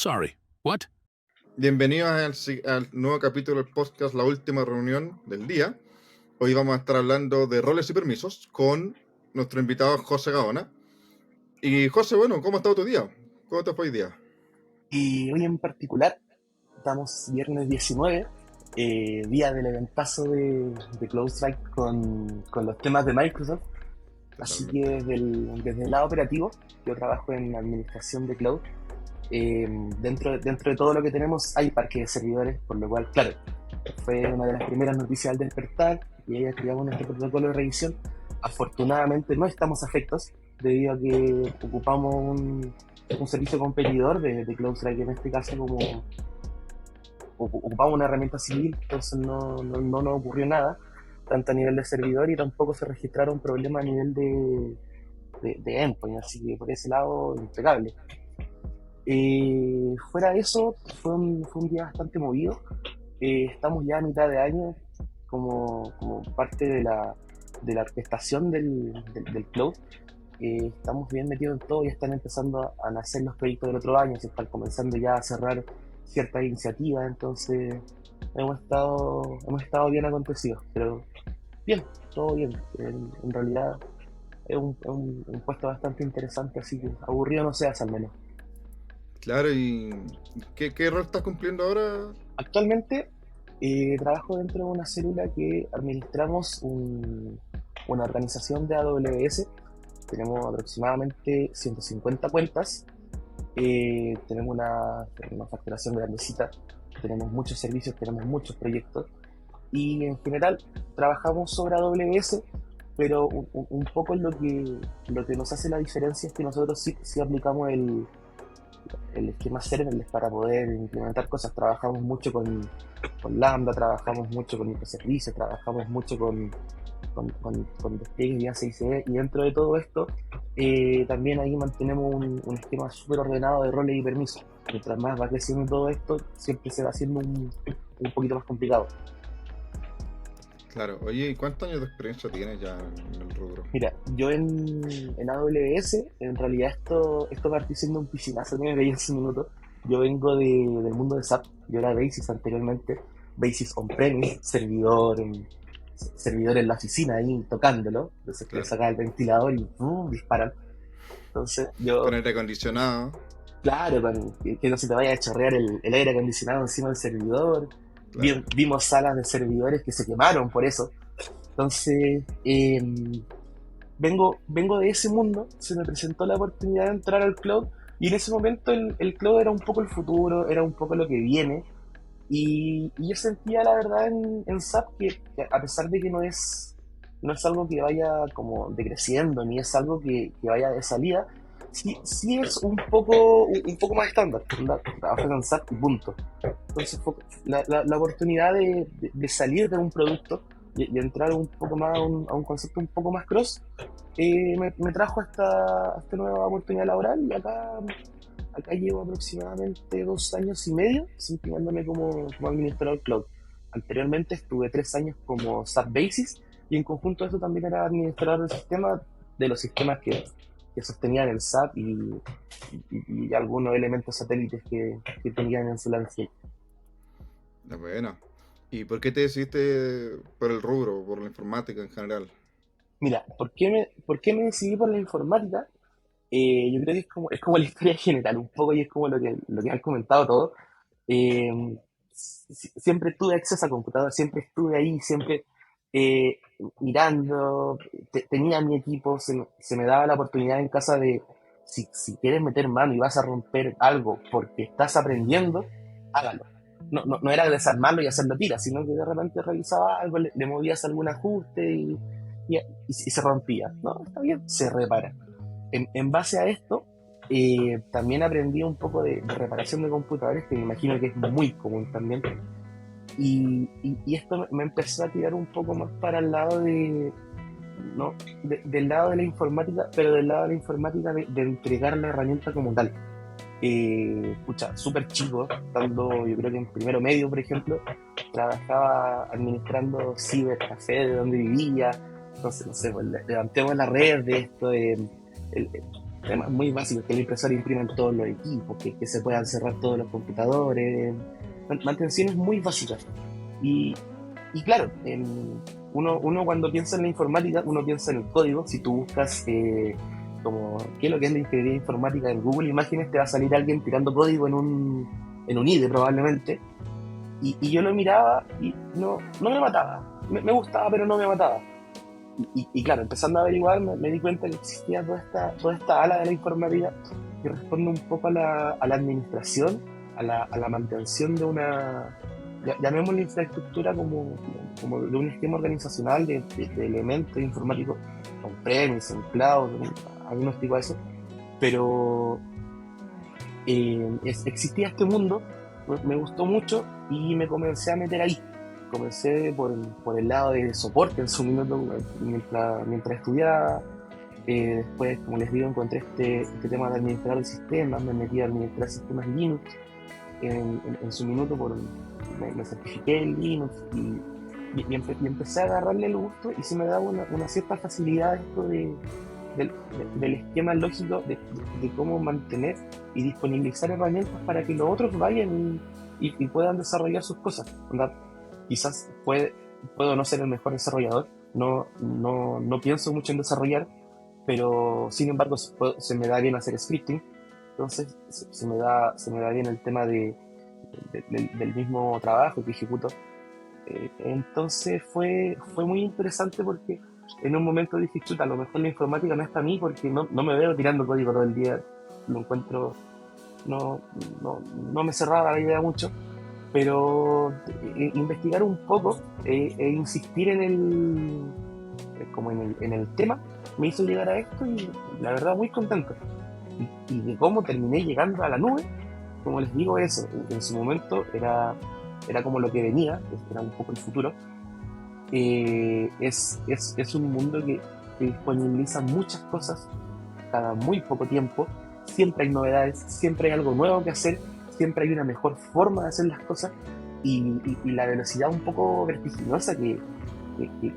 Sorry, what? Bienvenidos al nuevo capítulo del podcast La Última Reunión del Día. Hoy vamos a estar hablando de roles y permisos con nuestro invitado José Gaona. Y José, bueno, ¿cómo ha estado tu día? ¿Cómo te fue hoy día? Y hoy en particular, estamos viernes 19, día del eventazo de Cloud Strike con los temas de Microsoft. Así que desde el lado operativo, yo trabajo en administración de cloud. Dentro de todo lo que tenemos hay parque de servidores, por lo cual, claro, fue una de las primeras noticias al despertar y ahí activamos nuestro protocolo de revisión. Afortunadamente no estamos afectos debido a que ocupamos un servicio competidor de CloudStrike, en este caso como ocupamos una herramienta civil, entonces no nos ocurrió nada, tanto a nivel de servidor y tampoco se registraron problemas a nivel de endpoint, así que por ese lado impecable. Fuera de eso, fue un día bastante movido. Estamos ya a mitad de año como parte de la orquestación del cloud. Estamos bien metidos en todo y están empezando a nacer los proyectos del otro año, se están comenzando ya a cerrar ciertas iniciativas, entonces hemos estado bien acontecidos, pero bien, todo bien. En realidad es un puesto bastante interesante, así que aburrido no seas al menos. Claro, ¿y qué rol estás cumpliendo ahora? Actualmente trabajo dentro de una célula que administramos una organización de AWS. Tenemos aproximadamente 150 cuentas. Tenemos una facturación grandecita. Tenemos muchos servicios, tenemos muchos proyectos. Y en general trabajamos sobre AWS, pero un poco lo que nos hace la diferencia es que nosotros sí aplicamos el esquema serverless para poder implementar cosas. Trabajamos mucho con Lambda, trabajamos mucho con microservicios, trabajamos mucho con despliegues vía CICD, y dentro de todo esto también ahí mantenemos un esquema súper ordenado de roles y permisos. Mientras más va creciendo todo esto, siempre se va haciendo un poquito más complicado. Claro, oye, ¿y cuántos años de experiencia tienes ya en el rubro? Mira, yo en AWS, en realidad esto partí siendo un piscinazo que me veía en ese minuto. Yo vengo del mundo de SAP, yo era Basis anteriormente, Basis on-premise, servidor en la oficina ahí tocándolo, entonces que le Claro. sacaba el ventilador y disparan. Entonces yo, Con aire acondicionado. claro, que no se te vaya a chorrear el aire acondicionado encima del servidor. Claro. Vimos salas de servidores que se quemaron por eso. Entonces, vengo de ese mundo, se me presentó la oportunidad de entrar al cloud y en ese momento el cloud era un poco el futuro, era un poco lo que viene, y yo sentía la verdad en SAP que a pesar de que no es algo que vaya como decreciendo ni es algo que vaya de salida, sí es un poco más estándar. Trabajas en SAP y punto. Entonces fue la oportunidad de salir de un producto y entrar un poco más a un concepto un poco más cross, me trajo a esta nueva oportunidad laboral, y acá llevo aproximadamente 2 años y medio desempeñándome como administrador cloud. Anteriormente estuve 3 años como SAP Basis, y en conjunto a eso también era administrador del sistema, de los sistemas que sostenían el SAP y algunos elementos satélites que tenían en su landscape. Bueno, ¿y por qué te decidiste por el rubro, por la informática en general? Mira, ¿por qué me decidí por la informática? Yo creo que es como la historia general, un poco, y es como lo que han comentado todos. Eh, Siempre tuve acceso a computador, siempre estuve ahí, siempre eh, mirando, tenía mi equipo, se me daba la oportunidad en casa de, si quieres meter mano y vas a romper algo porque estás aprendiendo, hágalo. No era desarmarlo y hacerlo tira, sino que de repente realizaba algo, le movías algún ajuste y se rompía. No, está bien, se repara. En base a esto, también aprendí un poco de reparación de computadores, que me imagino que es muy común también. Y esto me empezó a tirar un poco más para el lado ¿no? Del lado de la informática, pero del lado de la informática de entregar la herramienta como tal. Súper chico, estando yo creo que en primero medio, por ejemplo, trabajaba administrando cibercafé de donde vivía. Entonces, no sé, pues, levantemos la red de esto, temas muy básicos, que la impresora imprima en todos los equipos, que se puedan cerrar todos los computadores, mantenciones muy básicas. Y, y claro, uno cuando piensa en la informática, uno piensa en el código. Si tú buscas como qué es lo que es la ingeniería informática en Google Imágenes, te va a salir alguien tirando código en un IDE probablemente. Y yo lo miraba y no me mataba. Me gustaba, pero no me mataba. Y claro, empezando a averiguar, me di cuenta que existía toda esta ala de la informática que responde un poco a la administración, a la mantención de una, llamémosle infraestructura como de un esquema organizacional de elementos informáticos on-premise, en cloud, algunos tipos de eso. Pero existía este mundo, me gustó mucho y me comencé a meter ahí. Comencé por el lado de soporte en su minuto mientras estudiaba. Después, como les digo, encontré este tema de administrar el sistema, me metí a administrar sistemas Linux en su minuto, me certifiqué en Linux y empecé a agarrarle el gusto y se me daba una cierta facilidad esto del esquema lógico de cómo mantener y disponibilizar herramientas para que los otros vayan y puedan desarrollar sus cosas, ¿verdad? Quizás puedo no ser el mejor desarrollador, no pienso mucho en desarrollar, pero sin embargo se me da bien hacer scripting, entonces se me da bien el tema del mismo trabajo que ejecuto. Entonces fue muy interesante porque en un momento dije, chuta, a lo mejor la informática no es para mí porque no me veo tirando código todo el día, lo encuentro, no me cerraba la idea mucho, pero investigar un poco e insistir en el tema me hizo llegar a esto y la verdad muy contento. Y de cómo terminé llegando a la nube, como les digo, eso en su momento era como lo que venía, era un poco el futuro. Es un mundo que disponibiliza muchas cosas cada muy poco tiempo. Siempre hay novedades, siempre hay algo nuevo que hacer, siempre hay una mejor forma de hacer las cosas y la velocidad un poco vertiginosa que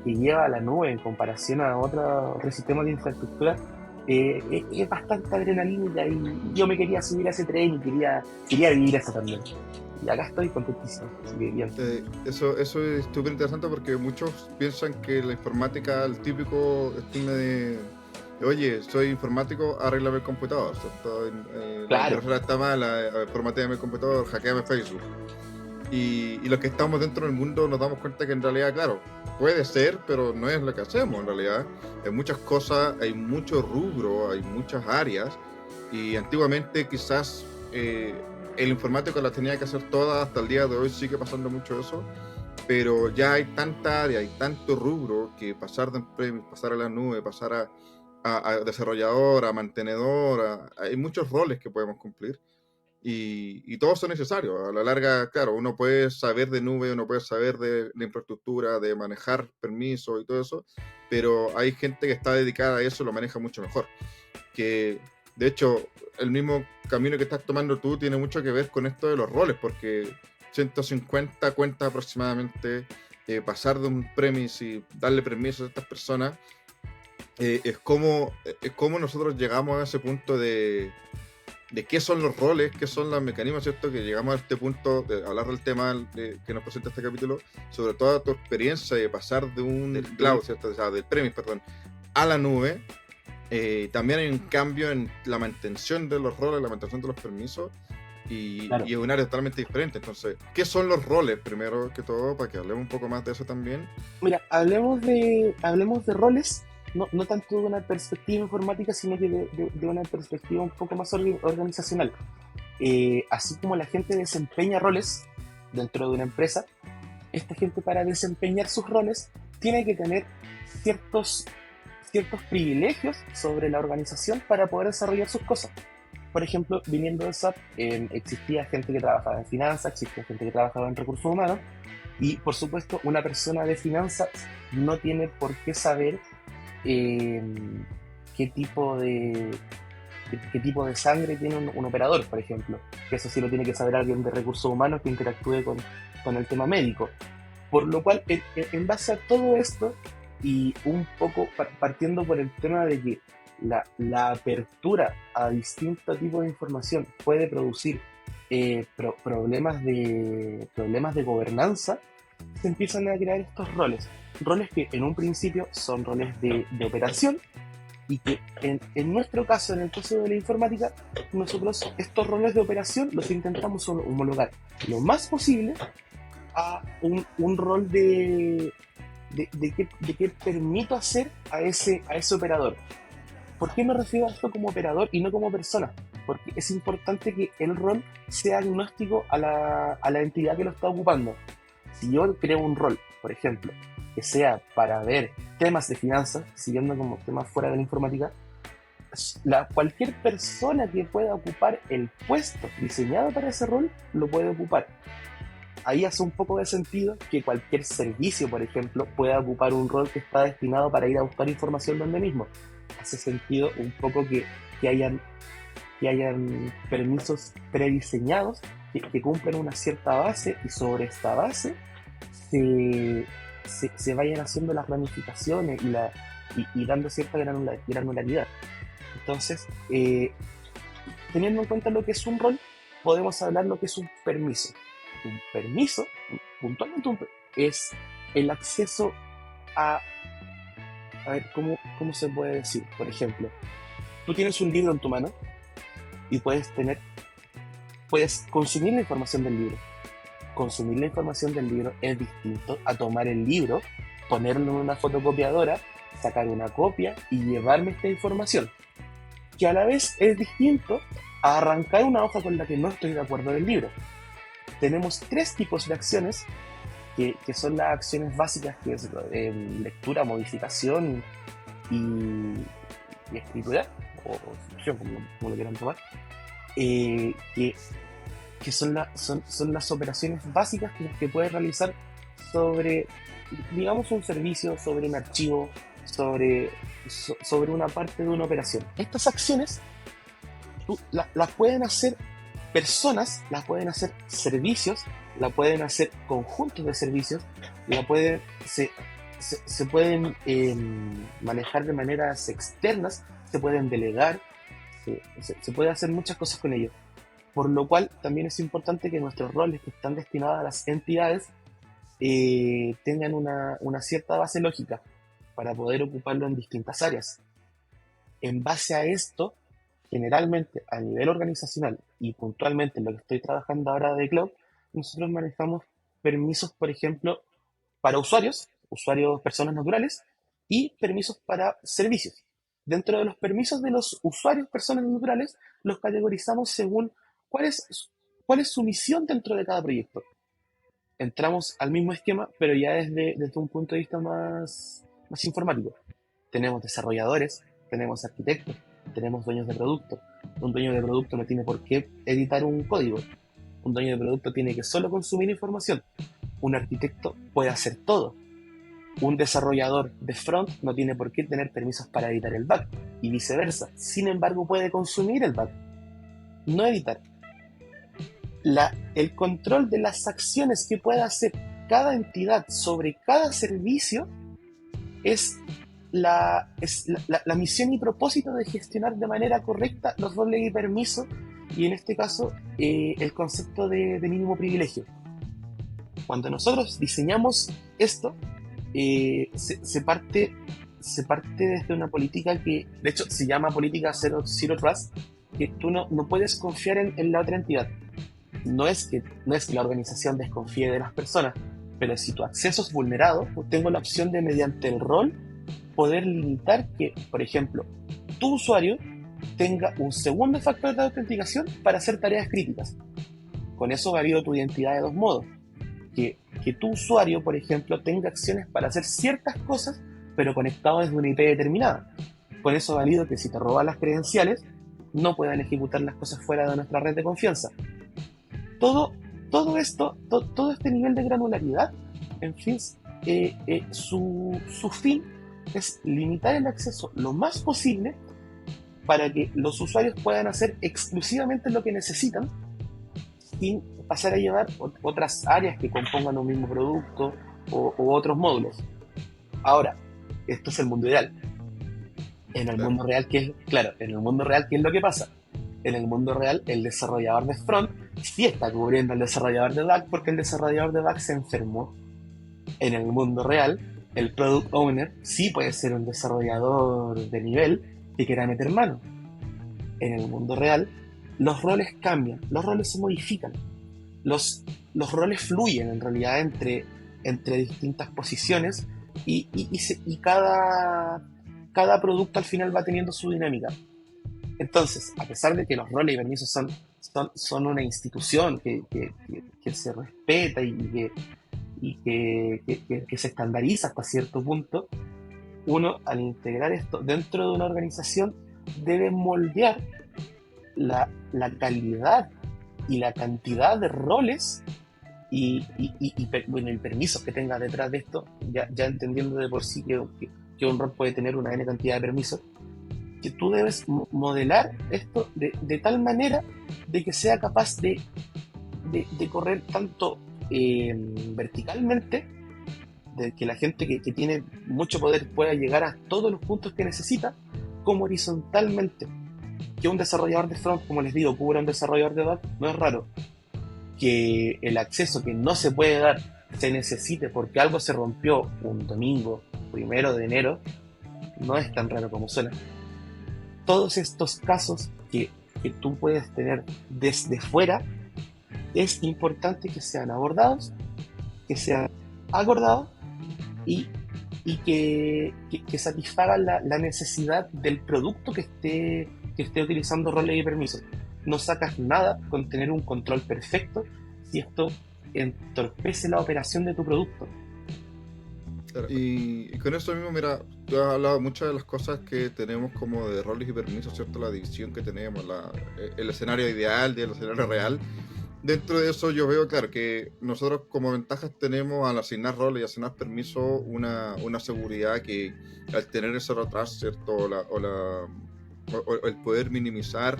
lleva a la nube en comparación a otros sistemas de infraestructura es bastante adrenalínica y yo me quería subir a ese tren y quería vivir eso también. Y acá estoy contentísimo. Así que bien. Eso es súper interesante porque muchos piensan que la informática, el típico estigma de oye, soy informático, arréglame el computador, ¿cierto? La Claro. impresora está mala, formateame el computador, hackeame Facebook. Y los que estamos dentro del mundo nos damos cuenta que en realidad, claro, puede ser, pero no es lo que hacemos en realidad. Hay muchas cosas, hay mucho rubro, hay muchas áreas, y antiguamente quizás el informático las tenía que hacer todas, hasta el día de hoy sigue pasando mucho eso, pero ya hay tanta área, hay tanto rubro que pasar de on-premise, pasar a la nube, pasar a desarrollador, a mantenedor, hay muchos roles que podemos cumplir. Y todos son necesarios. A la larga, claro, uno puede saber de nube, uno puede saber de infraestructura, de manejar permisos y todo eso, pero hay gente que está dedicada a eso y lo maneja mucho mejor. Que, de hecho, el mismo camino que estás tomando tú tiene mucho que ver con esto de los roles, porque 150 cuentas aproximadamente, pasar de un premise y darle permisos a estas personas, es como nosotros llegamos a ese punto de qué son los roles, qué son los mecanismos, ¿cierto? Que llegamos a este punto de hablar del tema que nos presenta este capítulo, sobre toda tu experiencia de pasar de un cloud, ¿cierto? O sea, del premise, perdón, a la nube. También hay un cambio en la mantención de los roles, la mantención de los permisos, y es un área totalmente diferente. Entonces, ¿qué son los roles, primero que todo, para que hablemos un poco más de eso también? Mira, hablemos de roles, no tanto de una perspectiva informática, sino que de una perspectiva un poco más organizacional. Así como la gente desempeña roles dentro de una empresa, esta gente para desempeñar sus roles tiene que tener ciertos privilegios sobre la organización para poder desarrollar sus cosas. Por ejemplo, viniendo de SAP, existía gente que trabajaba en finanzas, existía gente que trabajaba en recursos humanos, y por supuesto una persona de finanzas no tiene por qué saber qué tipo de sangre tiene un operador, por ejemplo. Que eso sí lo tiene que saber alguien de recursos humanos que interactúe con el tema médico. Por lo cual, en base a todo esto, y un poco partiendo por el tema de que la apertura a distintos tipos de información puede producir problemas de gobernanza, se empiezan a crear estos roles que en un principio son roles de operación, y que en nuestro caso, en el caso de la informática, nosotros estos roles de operación los intentamos homologar lo más posible a un rol de qué permito hacer a ese operador. ¿Por qué me refiero a esto como operador y no como persona? Porque es importante que el rol sea agnóstico a la entidad que lo está ocupando. Si yo creo un rol, por ejemplo, que sea para ver temas de finanzas, siguiendo como temas fuera de la informática, cualquier persona que pueda ocupar el puesto diseñado para ese rol lo puede ocupar. Ahí hace un poco de sentido que cualquier servicio, por ejemplo, pueda ocupar un rol que está destinado para ir a buscar información donde mismo. Hace sentido un poco que hayan permisos prediseñados que cumplan una cierta base, y sobre esta base se vayan haciendo las ramificaciones y dando cierta granularidad. Entonces, teniendo en cuenta lo que es un rol, podemos hablar lo que es un permiso. Un permiso, puntualmente, es el acceso a ver, ¿cómo se puede decir? Por ejemplo, tú tienes un libro en tu mano y puedes consumir la información del libro. Consumir la información del libro es distinto a tomar el libro, ponerlo en una fotocopiadora, sacar una copia y llevarme esta información. Que a la vez es distinto a arrancar una hoja con la que no estoy de acuerdo del libro. Tenemos 3 tipos de acciones que son las acciones básicas, que es lectura, modificación y escritura, o escritura, como lo quieran tomar, que son las operaciones básicas que puedes realizar sobre, digamos, un servicio, sobre un archivo, sobre una parte de una operación. Estas acciones las pueden hacer personas, las pueden hacer servicios, la pueden hacer conjuntos de servicios, se pueden manejar de maneras externas, se pueden delegar, se puede hacer muchas cosas con ello. Por lo cual también es importante que nuestros roles que están destinados a las entidades tengan una cierta base lógica para poder ocuparlo en distintas áreas. En base a esto, generalmente a nivel organizacional y puntualmente en lo que estoy trabajando ahora de cloud, nosotros manejamos permisos, por ejemplo, para usuarios, personas naturales, y permisos para servicios. Dentro de los permisos de los usuarios, personas naturales, los categorizamos según cuál es su misión dentro de cada proyecto. Entramos al mismo esquema, pero ya desde un punto de vista más informático. Tenemos desarrolladores, tenemos arquitectos, tenemos dueños de producto. Un dueño de producto no tiene por qué editar un código. Un dueño de producto tiene que solo consumir información. Un arquitecto puede hacer todo. Un desarrollador de front no tiene por qué tener permisos para editar el back, y viceversa. Sin embargo, puede consumir el back, no editar. El control de las acciones que pueda hacer cada entidad sobre cada servicio es la misión y propósito de gestionar de manera correcta los roles y permisos, y en este caso el concepto de mínimo privilegio. Cuando nosotros diseñamos esto, se parte desde una política que, de hecho, se llama política Zero Trust, que tú no puedes confiar en la otra entidad. No es que la organización desconfíe de las personas, pero si tu acceso es vulnerado, pues tengo la opción de, mediante el rol, poder limitar que, por ejemplo, tu usuario tenga un segundo factor de autenticación para hacer tareas críticas. Con eso valido tu identidad de 2 modos. Que tu usuario, por ejemplo, tenga acciones para hacer ciertas cosas, pero conectado desde una IP determinada. Con eso valido que si te roban las credenciales, no puedan ejecutar las cosas fuera de nuestra red de confianza. Todo este nivel de granularidad, en fin, su fin es limitar el acceso lo más posible para que los usuarios puedan hacer exclusivamente lo que necesitan, sin pasar a llevar otras áreas que compongan un mismo producto o otros módulos. Ahora, esto es el mundo ideal. En el Claro. mundo real, claro, en el mundo real, ¿qué es lo que pasa? En el mundo real, el desarrollador de front sí está cubriendo al desarrollador de back porque el desarrollador de back se enfermó. En el mundo real, el product owner sí puede ser un desarrollador de nivel que quiera meter mano. En el mundo real, los roles cambian, los roles se modifican, los roles fluyen en realidad entre distintas posiciones y cada producto al final va teniendo su dinámica. Entonces, a pesar de que los roles y permisos son una institución que se respeta y que se estandariza hasta cierto punto, uno al integrar esto dentro de una organización debe moldear la calidad y la cantidad de roles bueno, y permisos que tenga detrás de esto, ya entendiendo de por sí que un rol puede tener una N cantidad de permisos, que tú debes modelar esto de tal manera de que sea capaz de correr tanto verticalmente, de que la gente que tiene mucho poder pueda llegar a todos los puntos que necesita, como horizontalmente. Que un desarrollador de front, como les digo, cubra un desarrollador de back, no es raro. Que el acceso que no se puede dar se necesite porque algo se rompió un domingo 1 de enero, no es tan raro como suena. Todos estos casos que tú puedes tener desde fuera, es importante que sean abordados, que sean acordados y, y que satisfagan la necesidad del producto que esté utilizando roles y permisos. No sacas nada con tener un control perfecto si esto entorpece la operación de tu producto. Claro, y con eso mismo, mira, tú has hablado muchas de las cosas que tenemos como de roles y permisos, ¿cierto? La división que tenemos, el escenario ideal y el escenario real. Dentro de eso yo veo, claro, que nosotros como ventajas tenemos al asignar roles y asignar permisos una seguridad que al tener eso atrás, ¿cierto? O el poder minimizar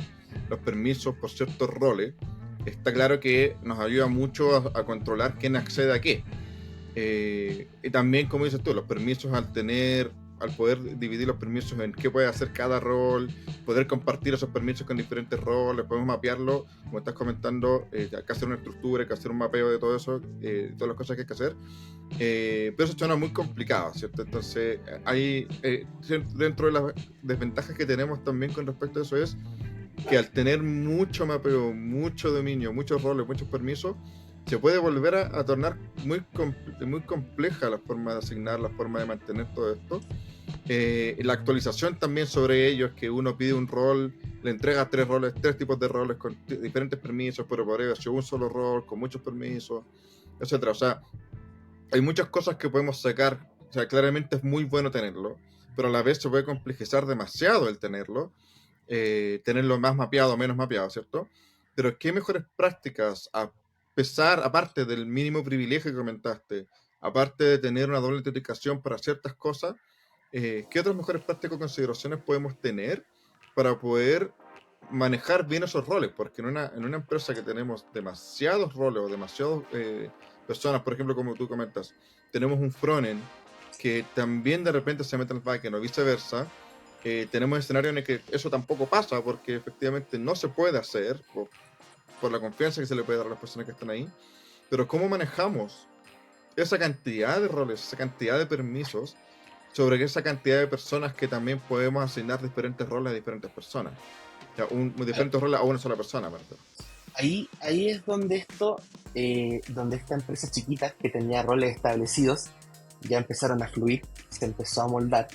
los permisos por ciertos roles, está claro que nos ayuda mucho a controlar quién accede a qué. Y también, como dices tú, los permisos al poder dividir los permisos en qué puede hacer cada rol, poder compartir esos permisos con diferentes roles, podemos mapearlo, como estás comentando, hay que hacer una estructura, hay que hacer un mapeo de todo eso, todas las cosas que hay que hacer, pero eso suena muy complicado, ¿cierto? Entonces, dentro de las desventajas que tenemos también con respecto a eso es que al tener mucho mapeo, mucho dominio, muchos roles, muchos permisos, se puede volver a tornar muy compleja la forma de asignar, la forma de mantener todo esto. La actualización también sobre ellos, que uno pide un rol, le entrega tres tipos de roles con diferentes permisos, pero podría ser un solo rol con muchos permisos, etcétera. O sea, hay muchas cosas que podemos sacar. O sea, claramente es muy bueno tenerlo, pero a la vez se puede complejizar demasiado el tenerlo más mapeado, menos mapeado, ¿cierto? Pero qué mejores prácticas, aparte del mínimo privilegio que comentaste, aparte de tener una doble autenticación para ciertas cosas, ¿qué otras mejores prácticas o consideraciones podemos tener para poder manejar bien esos roles? Porque en una empresa que tenemos demasiados roles o demasiadas personas, por ejemplo, como tú comentas, tenemos un frontend que también de repente se mete en el backend o viceversa, tenemos escenarios en el que eso tampoco pasa porque efectivamente no se puede hacer por la confianza que se le puede dar a las personas que están ahí. Pero ¿cómo manejamos esa cantidad de roles, esa cantidad de permisos sobre esa cantidad de personas que también podemos asignar diferentes roles a diferentes personas? O sea, diferentes roles a una sola persona, ¿verdad? Ahí es donde estas empresas chiquitas que tenían roles establecidos ya empezaron a fluir, se empezó a moldar,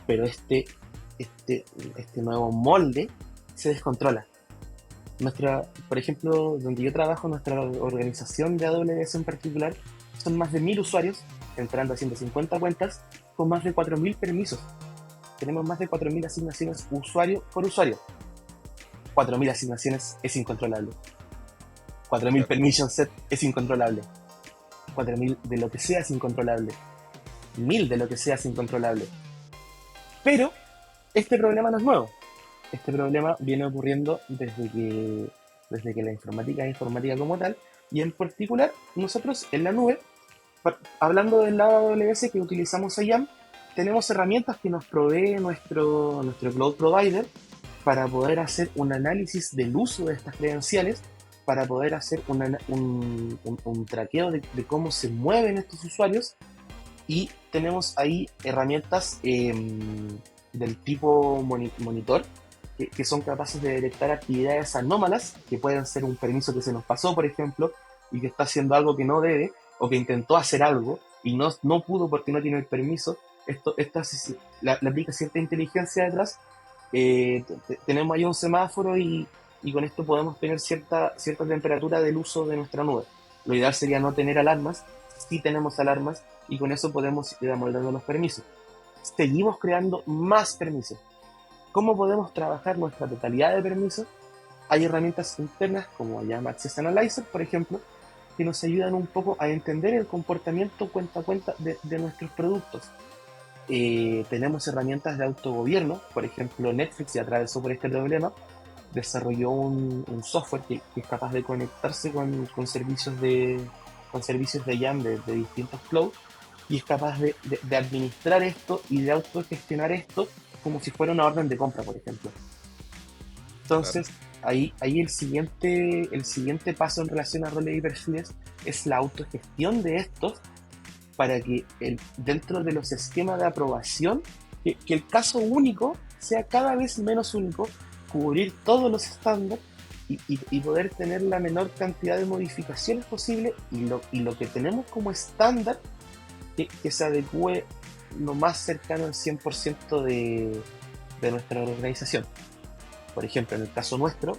pero este nuevo molde se descontrola. Por ejemplo, donde yo trabajo, nuestra organización de AWS en particular, son más de 1000 usuarios, entrando a 150 cuentas, con más de 4000 permisos. Tenemos más de 4000 asignaciones usuario por usuario. 4000 asignaciones es incontrolable. 4000 Claro. permission set es incontrolable. 4000 de lo que sea es incontrolable. 1000 de lo que sea es incontrolable. Pero este problema no es nuevo. Este problema viene ocurriendo desde que la informática es informática como tal, y en particular nosotros en la nube, hablando del lado AWS que utilizamos IAM, tenemos herramientas que nos provee nuestro cloud provider para poder hacer un análisis del uso de estas credenciales, para poder hacer un traqueo de cómo se mueven estos usuarios, y tenemos ahí herramientas del tipo monitor que son capaces de detectar actividades anómalas, que pueden ser un permiso que se nos pasó, por ejemplo, y que está haciendo algo que no debe, o que intentó hacer algo y no pudo porque no tiene el permiso. Esto le aplica cierta inteligencia detrás. Tenemos ahí un semáforo y con esto podemos tener cierta temperatura del uso de nuestra nube. Lo ideal sería no tener alarmas. Sí tenemos alarmas y con eso podemos ir amoldando los permisos. Seguimos creando más permisos. ¿Cómo podemos trabajar nuestra totalidad de permisos? Hay herramientas internas como llama Access Analyzer, por ejemplo, que nos ayudan un poco a entender el comportamiento cuenta a cuenta de nuestros productos. Tenemos herramientas de autogobierno, por ejemplo Netflix ya atravesó por este problema, desarrolló un software que es capaz de conectarse con servicios de IAM de distintos clouds, y es capaz de administrar esto y de autogestionar esto como si fuera una orden de compra, por ejemplo. Entonces, ahí el siguiente paso en relación a roles y perfiles es la autogestión de estos, para que dentro de los esquemas de aprobación, que el caso único sea cada vez menos único, cubrir todos los estándares y poder tener la menor cantidad de modificaciones posible, y lo que tenemos como estándar que se adecue lo más cercano al 100% de nuestra organización. Por ejemplo, en el caso nuestro,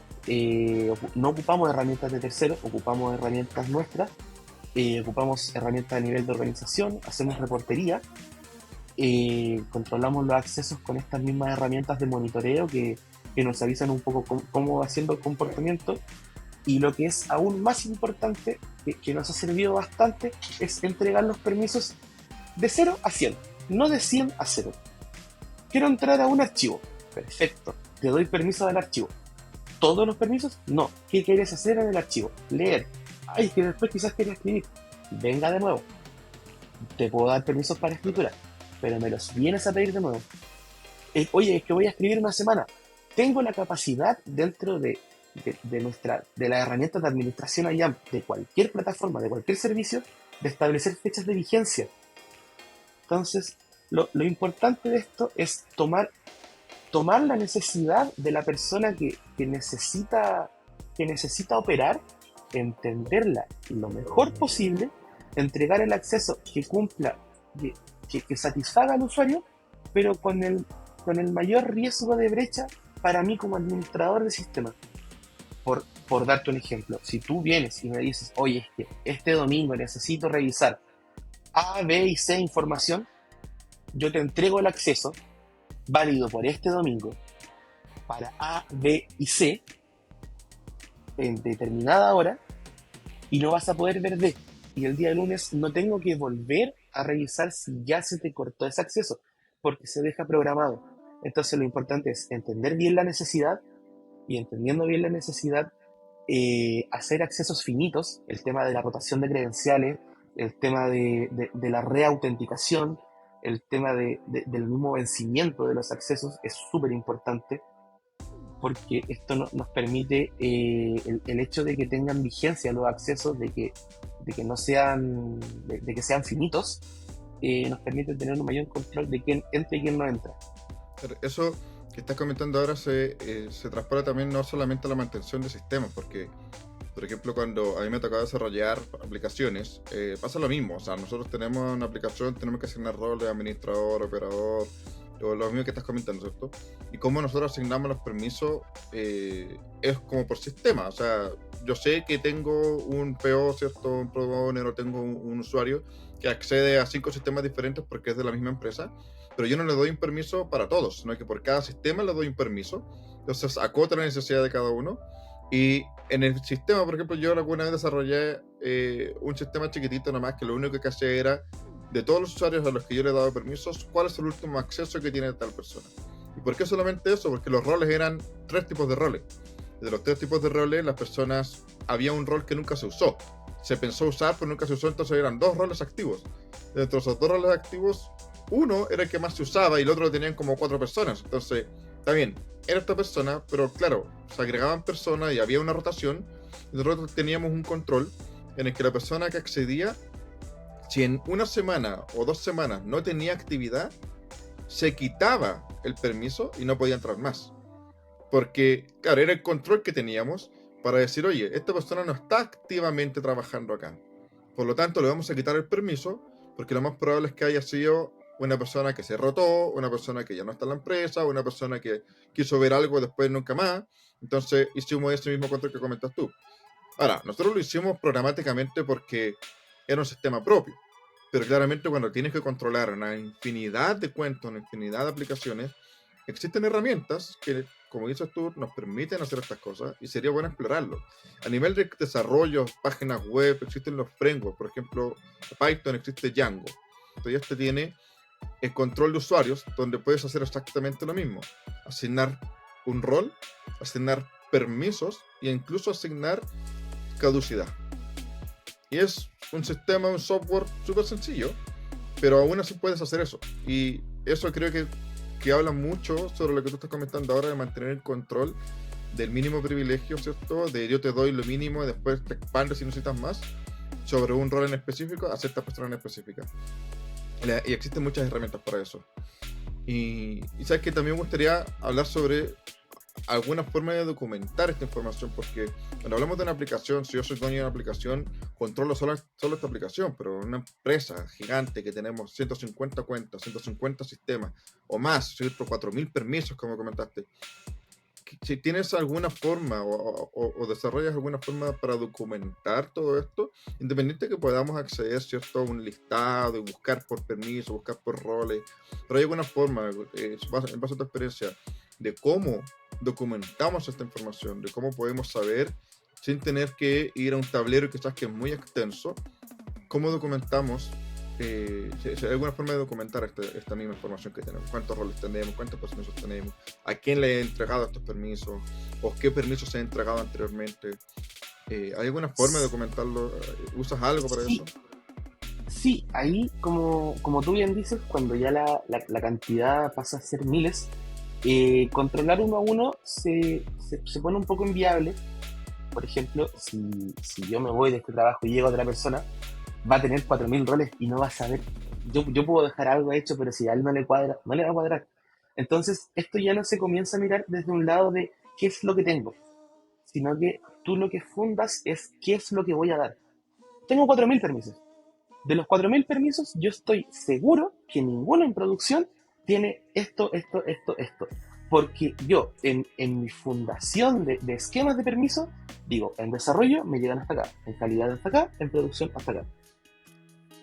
no ocupamos herramientas de terceros, ocupamos herramientas nuestras, ocupamos herramientas a nivel de organización, hacemos reportería, controlamos los accesos con estas mismas herramientas de monitoreo que nos avisan un poco cómo va siendo el comportamiento. Y lo que es aún más importante, que nos ha servido bastante, es entregar los permisos de 0 a 100, no de 100 a 0. Quiero entrar a un archivo, perfecto, te doy permiso del archivo. ¿Todos los permisos? No. ¿Qué quieres hacer en el archivo? Leer. Ay, que después quizás quieres escribir. Venga de nuevo. Te puedo dar permisos para escritura, pero me los vienes a pedir de nuevo. Oye, es que voy a escribir una semana. Tengo la capacidad dentro de las herramientas de administración IAM de cualquier plataforma, de cualquier servicio, de establecer fechas de vigencia. Entonces, lo importante de esto es tomar la necesidad de la persona que necesita operar, entenderla lo mejor posible, entregar el acceso que cumpla, que satisfaga al usuario, pero con el mayor riesgo de brecha para mí como administrador de sistema. Por darte un ejemplo, si tú vienes y me dices, oye, es que este domingo necesito revisar A, B y C información, yo te entrego el acceso válido por este domingo para A, B y C en determinada hora, y no vas a poder ver D. Y el día lunes no tengo que volver a revisar si ya se te cortó ese acceso, porque se deja programado. Entonces lo importante es entender bien la necesidad, y entendiendo bien la necesidad, hacer accesos finitos, el tema de la rotación de credenciales, el tema de la reautenticación, el tema del mismo vencimiento de los accesos es súper importante, porque esto nos permite el hecho de que tengan vigencia los accesos, de que no sean de que sean finitos, nos permite tener un mayor control de quién entra y quién no entra. Eso que estás comentando ahora se transporta también no solamente a la mantención de sistemas, porque por ejemplo cuando a mí me tocaba desarrollar aplicaciones, pasa lo mismo. O sea, nosotros tenemos una aplicación, tenemos que asignar roles de administrador, operador, o lo mismo que estás comentando, ¿cierto? Y cómo nosotros asignamos los permisos es como por sistema. O sea, yo sé que tengo un PO, ¿cierto? Un provider, o tengo un usuario que accede a 5 sistemas diferentes porque es de la misma empresa, pero yo no le doy un permiso para todos, sino que por cada sistema le doy un permiso. Entonces acoto la necesidad de cada uno. Y en el sistema, por ejemplo, yo alguna vez desarrollé un sistema chiquitito nomás, que lo único que hacía era, de todos los usuarios a los que yo le he dado permisos, cuál es el último acceso que tiene tal persona. ¿Y por qué solamente eso? Porque los roles eran 3 tipos de roles. De los 3 tipos de roles, las personas, había un rol que nunca se usó. Se pensó usar, pero nunca se usó, entonces eran 2 roles activos. Dentro de esos 2 roles activos, uno era el que más se usaba y el otro lo tenían como 4 personas. Entonces, está bien, era esta persona, pero claro, se agregaban personas y había una rotación. Y nosotros teníamos un control en el que la persona que accedía, si en una semana o 2 semanas no tenía actividad, se quitaba el permiso y no podía entrar más. Porque, claro, era el control que teníamos para decir, oye, esta persona no está activamente trabajando acá. Por lo tanto, le vamos a quitar el permiso, porque lo más probable es que haya sido una persona que se rotó, una persona que ya no está en la empresa, una persona que quiso ver algo después nunca más. Entonces, hicimos ese mismo control que comentas tú. Ahora, nosotros lo hicimos programáticamente porque era un sistema propio. Pero claramente cuando tienes que controlar una infinidad de cuentos, una infinidad de aplicaciones, existen herramientas que, como dices tú, nos permiten hacer estas cosas y sería bueno explorarlo. A nivel de desarrollo, páginas web, existen los frameworks, por ejemplo, Python existe Django. Entonces este tiene el control de usuarios, donde puedes hacer exactamente lo mismo. Asignar un rol, asignar permisos e incluso asignar caducidad. Y es un sistema, un software súper sencillo, pero aún así puedes hacer eso. Y eso creo que habla mucho sobre lo que tú estás comentando ahora de mantener el control del mínimo privilegio, ¿cierto? De yo te doy lo mínimo y después te expandes si necesitas más sobre un rol en específico a ciertas personas en específica. Y existen muchas herramientas para eso. Y sabes que también me gustaría hablar sobre alguna forma de documentar esta información, porque cuando hablamos de una aplicación, si yo soy dueño de una aplicación, controlo solo esta aplicación, pero una empresa gigante que tenemos 150 cuentas, 150 sistemas o más, ¿cierto? 4.000 permisos, como comentaste. Si tienes alguna forma o desarrollas alguna forma para documentar todo esto, independiente que podamos acceder, ¿cierto?, a un listado y buscar por permiso, buscar por roles, pero hay alguna forma, en base a tu experiencia, de cómo documentamos esta información, de cómo podemos saber, sin tener que ir a un tablero quizás que es muy extenso, cómo documentamos, si hay alguna forma de documentar esta misma información que tenemos, cuántos roles tenemos, cuántos permisos tenemos, a quién le he entregado estos permisos, o qué permisos se han entregado anteriormente. ¿Hay alguna forma de documentarlo? ¿Usas algo para eso? Sí, ahí, como tú bien dices, cuando ya la cantidad pasa a ser miles, controlar uno a uno se pone un poco inviable. Por ejemplo, si yo me voy de este trabajo y llego a otra persona, va a tener 4.000 roles y no va a saber. Yo puedo dejar algo hecho, pero si a él no le cuadra, no le va a cuadrar. Entonces, esto ya no se comienza a mirar desde un lado de qué es lo que tengo, sino que tú lo que fundas es qué es lo que voy a dar. Tengo 4.000 permisos. De los 4.000 permisos, yo estoy seguro que ninguno en producción tiene esto. Porque yo, en mi fundación de esquemas de permiso, digo, en desarrollo me llegan hasta acá, en calidad hasta acá, en producción hasta acá.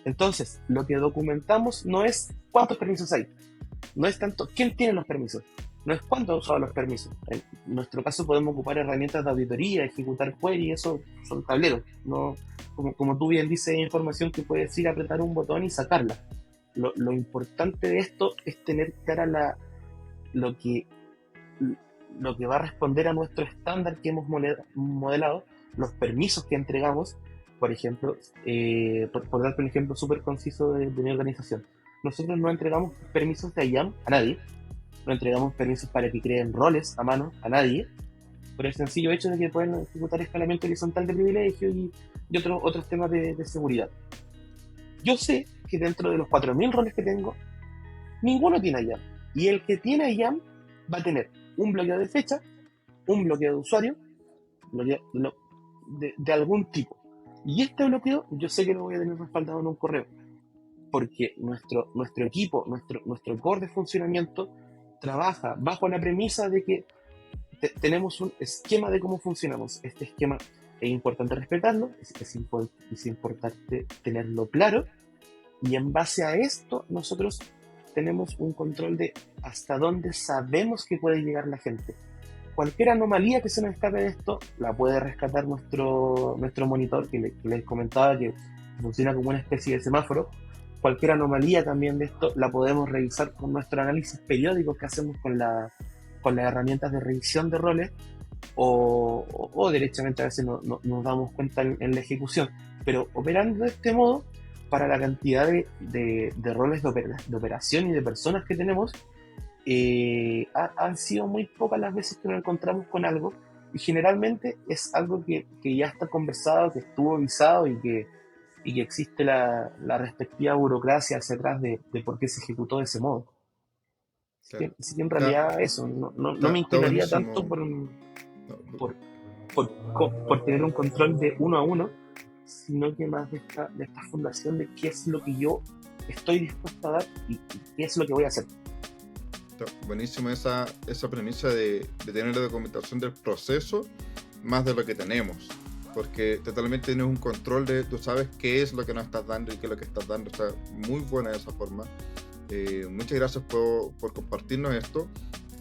Entonces, lo que documentamos no es cuántos permisos hay, no es tanto quién tiene los permisos, no es cuánto ha usado los permisos. En nuestro caso podemos ocupar herramientas de auditoría, ejecutar query, eso son tableros. No, como tú bien dices, hay información que puedes ir a apretar un botón y sacarla. Lo importante de esto es tener clara lo que va a responder a nuestro estándar que hemos modelado, los permisos que entregamos. Por ejemplo, por darte un ejemplo súper conciso de mi organización, nosotros no entregamos permisos de IAM a nadie, no entregamos permisos para que creen roles a mano a nadie, por el sencillo hecho de que pueden ejecutar escalamiento horizontal de privilegio y otros temas de seguridad. Yo sé que dentro de los 4.000 roles que tengo, ninguno tiene IAM, y el que tiene IAM va a tener un bloqueo de fecha, un bloqueo de usuario, de algún tipo. Y este bloqueo yo sé que lo voy a tener respaldado en un correo, porque nuestro equipo, nuestro core de funcionamiento trabaja bajo la premisa de que tenemos un esquema de cómo funcionamos. Este esquema es importante respetarlo, es importante tenerlo claro, y en base a esto nosotros tenemos un control de hasta dónde sabemos que puede llegar la gente. Cualquier anomalía que se nos escape de esto la puede rescatar nuestro monitor, que les comentaba que funciona como una especie de semáforo. Cualquier anomalía también de esto la podemos revisar con nuestro análisis periódico que hacemos con las herramientas de revisión de roles, o derechamente a veces nos damos cuenta en la ejecución. Pero operando de este modo, para la cantidad de roles de operación y de personas que tenemos, han sido muy pocas las veces que nos encontramos con algo, y generalmente es algo que ya está conversado, que estuvo avisado y que existe la respectiva burocracia hacia atrás de por qué se ejecutó de ese modo. Claro. Así que en Está, realidad eso, no me está inclinaría tanto buenísimo. No, por, por tener un control de uno a uno, sino que más de esta fundación de qué es lo que yo estoy dispuesto a dar y qué es lo que voy a hacer. está buenísimo esa premisa de tener la documentación del proceso más de lo que tenemos. Porque totalmente tienes un control tú sabes qué es lo que nos estás dando y qué es lo que estás dando. Está muy buena de esa forma. Muchas gracias por compartirnos esto.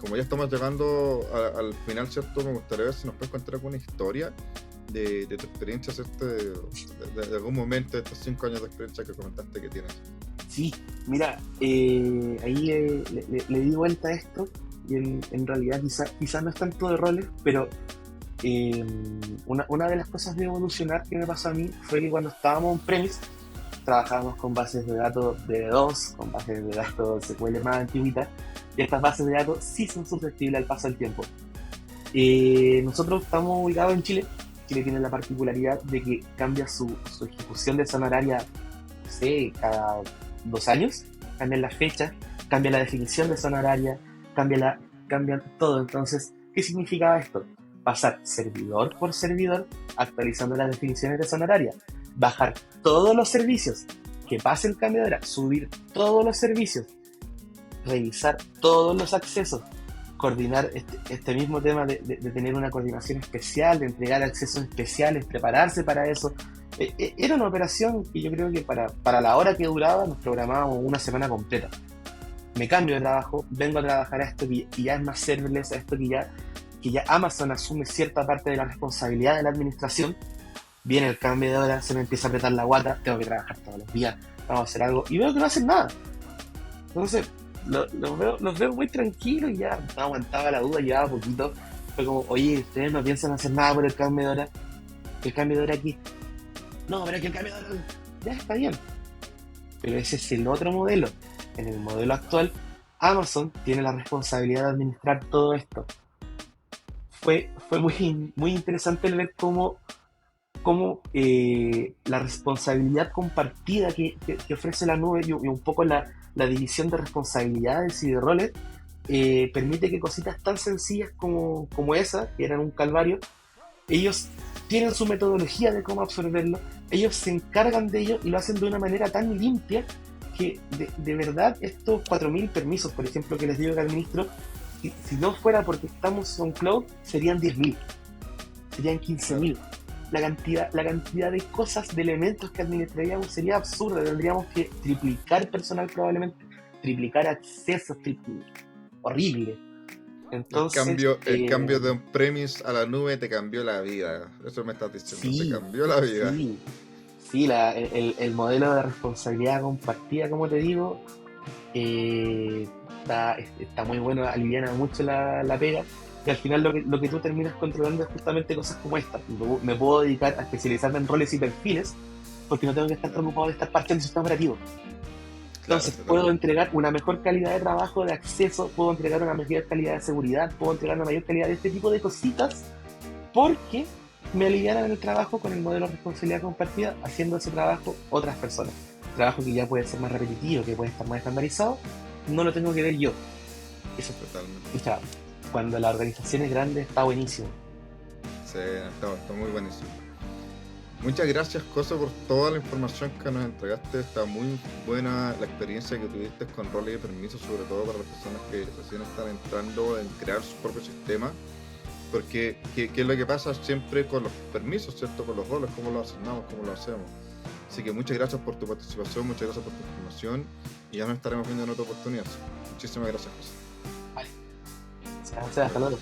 Como ya estamos llegando al final, ¿cierto? Me gustaría ver si nos puedes contar alguna historia de tu experiencia, ¿cierto? De algún momento de estos 5 años de experiencia que comentaste que tienes. Sí, mira, ahí le di vuelta a esto y en realidad quizás no es tanto de roles, pero una de las cosas de evolucionar que me pasó a mí fue que cuando estábamos en premise trabajábamos con bases de datos DB2, con bases de datos SQL más antiguitas, y estas bases de datos sí son susceptibles al paso del tiempo. Nosotros estamos ubicados en Chile. Chile tiene la particularidad de que cambia su ejecución de zona horaria, no sé, cada 2 años, cambian las fechas, cambia la definición de zona horaria, cambian todo. Entonces, ¿qué significaba esto? Pasar servidor por servidor actualizando las definiciones de zona horaria, bajar todos los servicios, que pase el cambio de hora, subir todos los servicios, revisar todos los accesos, coordinar este mismo tema de tener una coordinación especial, de entregar accesos especiales, prepararse para eso. Era una operación que yo creo que para la hora que duraba nos programábamos una semana completa. Me cambio de trabajo, vengo a trabajar a esto que ya es más serverless, a esto que ya Amazon asume cierta parte de la responsabilidad de la administración. Viene el cambio de hora, se me empieza a apretar la guata, tengo que trabajar todos los días, vamos a hacer algo, y veo que no hacen nada. Entonces, los veo muy tranquilos y ya no aguantaba la duda, llevaba poquito. Fue como, oye, ustedes no piensan hacer nada por el cambio de hora. El cambio de hora aquí. No, pero es que el cambio de hora ya está bien. Pero ese es el otro modelo. En el modelo actual, Amazon tiene la responsabilidad de administrar todo esto. Fue muy interesante el ver cómo la responsabilidad compartida que ofrece la nube y un poco la división de responsabilidades y de roles permite que cositas tan sencillas como esa, que eran un calvario, ellos tienen su metodología de cómo absorberlo, ellos se encargan de ello y lo hacen de una manera tan limpia que de verdad estos 4.000 permisos, por ejemplo, que les digo que administro, si no fuera porque estamos on cloud, serían 10.000, serían 15.000. La cantidad de cosas, de elementos que administraríamos sería absurda. Tendríamos que triplicar personal probablemente, triplicar accesos, horrible. Entonces, El cambio de on-premise a la nube te cambió la vida. Eso me estás diciendo, sí, te cambió la vida. Sí, el modelo de responsabilidad compartida, como te digo, está muy bueno, aliviana mucho la pega. Y al final lo que tú terminas controlando es justamente cosas como esta. Me puedo dedicar a especializarme en roles y perfiles porque no tengo que estar preocupado de estar parcheando el sistema operativo. Entonces puedo entregar una mejor calidad de trabajo, de acceso, puedo entregar una mayor calidad de seguridad, puedo entregar una mayor calidad de este tipo de cositas porque me alivianan el trabajo con el modelo de responsabilidad compartida, haciendo ese trabajo otras personas. Trabajo que ya puede ser más repetitivo, que puede estar más estandarizado, no lo tengo que ver yo. Eso es totalmente. Cuando la organización es grande está buenísimo. Sí, está muy buenísimo. Muchas gracias, José, por toda la información que nos entregaste. Está muy buena la experiencia que tuviste con roles y permisos, sobre todo para las personas que recién están entrando en crear su propio sistema. Porque, ¿qué es lo que pasa siempre con los permisos, ¿cierto? Con los roles, cómo lo asignamos, cómo lo hacemos. Así que muchas gracias por tu participación, muchas gracias por tu información y ya nos estaremos viendo en otra oportunidad. Muchísimas gracias, José. Vale. Hasta luego.